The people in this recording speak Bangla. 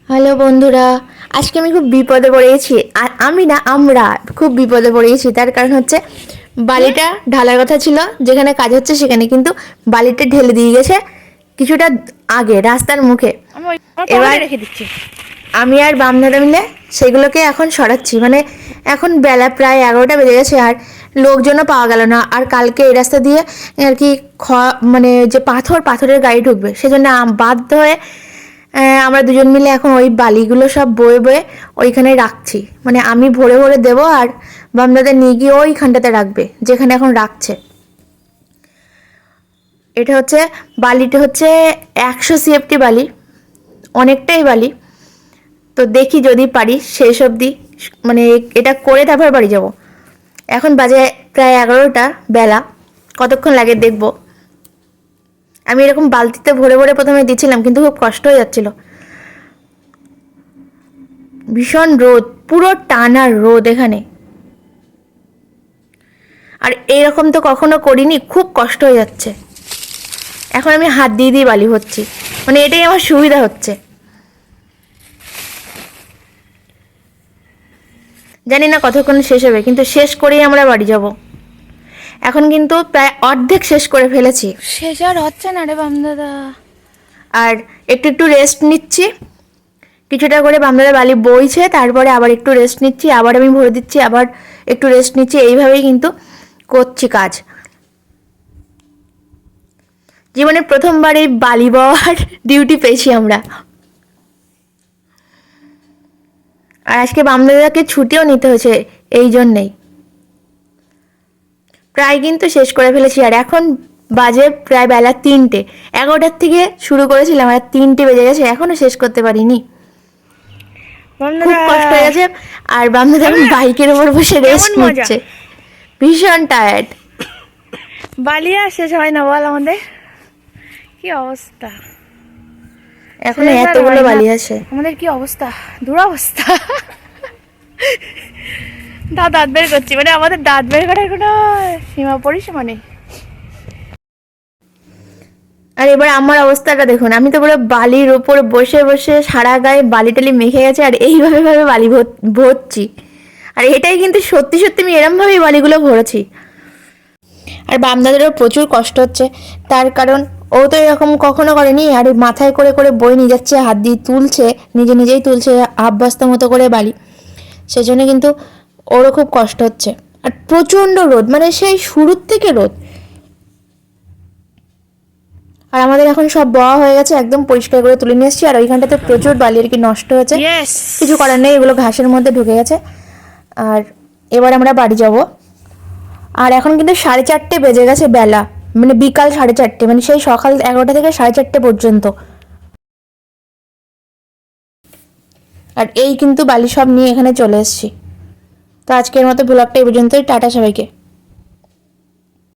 হ্যালো বন্ধুরা, আজকে আমি খুব বিপদে পড়ে গেছি। আর আমি না, আমরা খুব বিপদে পড়ে গেছি। তার কারণ হচ্ছে বালিটা ঢালার কথা ছিল যেখানে কাজ হচ্ছে সেখানে, কিন্তু বালিটা ঢেলে দিয়ে গেছে কিছুটা আগে রাস্তার মুখে। এবার রেখে দিচ্ছি। আমি আর বাম দাদা মিলে সেগুলোকে এখন সরাচ্ছি। মানে এখন বেলা প্রায় 11টা বেজে গেছে আর লোকজনও পাওয়া গেল না। আর কালকে এই রাস্তা দিয়ে আর কি মানে যে পাথরের গাড়ি ঢুকবে, সেজন্য বাধ্য হয়ে আমরা দুজন মিলে এখন ওই বালিগুলো সব বয়ে বয়ে ওইখানে রাখছি। মানে আমি ভরে ভরে দেবো আর বাম দাদা নিয়ে গিয়ে ওইখানটাতে রাখবে যেখানে এখন রাখছে। এটা হচ্ছে বালিটা হচ্ছে 100 CFT বালি, অনেকটাই বালি। তো দেখি যদি পারি শেষ অবধি, মানে এটা করে তারপর বাড়ি যাব। এখন বাজে প্রায় 11টা বেলা, কতক্ষণ লাগে দেখব। আমি এরকম বালতিতে ভরে ভরে প্রথমে দিচ্ছিলাম, কিন্তু খুব কষ্ট হয়ে যাচ্ছিল। ভীষণ রোদ, পুরো টানা রোদ এখানে। আর এইরকম তো কখনো করিনি, খুব কষ্ট হয়ে যাচ্ছে। এখন আমি হাত দিয়ে দিয়ে বালি হচ্ছি, মানে এটাই আমার সুবিধা হচ্ছে। জানি না কতক্ষণ শেষ হবে, কিন্তু শেষ করেই আমরা বাড়ি যাব। এখন কিন্তু প্রায় অর্ধেক শেষ করে ফেলেছি। শেষ আর হচ্ছে না রে বামদাদা। আর একটু একটু রেস্ট নিচ্ছি, কিছুটা করে বামদাদা বালি বইছে, তারপরে আবার একটু রেস্ট নিচ্ছি, আবার আমি ভরে দিচ্ছি, আবার একটু রেস্ট নিচ্ছি। এইভাবেই কিন্তু করছি কাজ। জীবনে প্রথমবার এই বালি বওয়ার ডিউটি পেয়েছি আমরা। আর আজকে বামদাদাকে ছুটিও নিতে হয়েছে এই জন্যেই। প্রায় কিন্তু শেষ করে ফেলেছি। আর এখন বাজে প্রায় বেলা 3টে। 11টার থেকে শুরু করেছিলাম আর 3টে বেজে গেছে, এখনো শেষ করতে পারিনি। খুব কষ্ট হয়ে গেছে। আর বামদাদা বাইকের উপর বসে রেস্ট নিচ্ছে, ভীষণ টায়ার্ড। বালি আর শেষ হয় না বল, আমাদের কি অবস্থা। এখন এতগুলো বালি আছে। আমাদের কি অবস্থা, দুরবস্থা। দাঁত বের করছি, মানে আমাদের দাঁত বের করার কোনো সীমা পরিসীমা নেই। আর এবার আমার অবস্থাটা দেখুন, আমি তো পুরো বালির ওপর বসে বসে সারা গায়ে বালি টালি মেখে গেছে আর এইভাবে ভাবে বালি ভরছি। আর এটাই কিন্তু সত্যি সত্যি আমি এরমভাবেই বালিগুলো ভরেছি। আর বামদাদেরও প্রচুর কষ্ট হচ্ছে, তার কারণ ও তো এরকম কখনো করেনি। আর মাথায় করে করে বয়ে নিয়ে যাচ্ছে, হাত দিয়ে তুলছে, নিজে নিজেই তুলছে হাফ বস্তা মতো করে বালি। সেজন্য কিন্তু ওরও খুব কষ্ট হচ্ছে। আর প্রচণ্ড রোদ, মানে সেই শুরুর থেকে রোদ। আর আমাদের এখন সব বওয়া হয়ে গেছে, একদম পরিষ্কার করে তুলে নিয়ে এসেছি। আর ওইখানটাতে প্রচুর বালি আর কি নষ্ট হয়েছে, কিছু করার নেই, এগুলো ঘাসের মধ্যে ঢুকে গেছে। আর এবার আমরা বাড়ি যাব। আর এখন কিন্তু 4:30 বেজে গেছে বেলা, মানে বিকাল 4:30, মানে সেই সকাল 11টা থেকে 4:30 পর্যন্ত। আর এই কিন্তু বালি সব নিয়ে এখানে চলে এসেছি। তো আজকের মতো ব্লগটা এই পর্যন্তই। টাটা সবাইকে।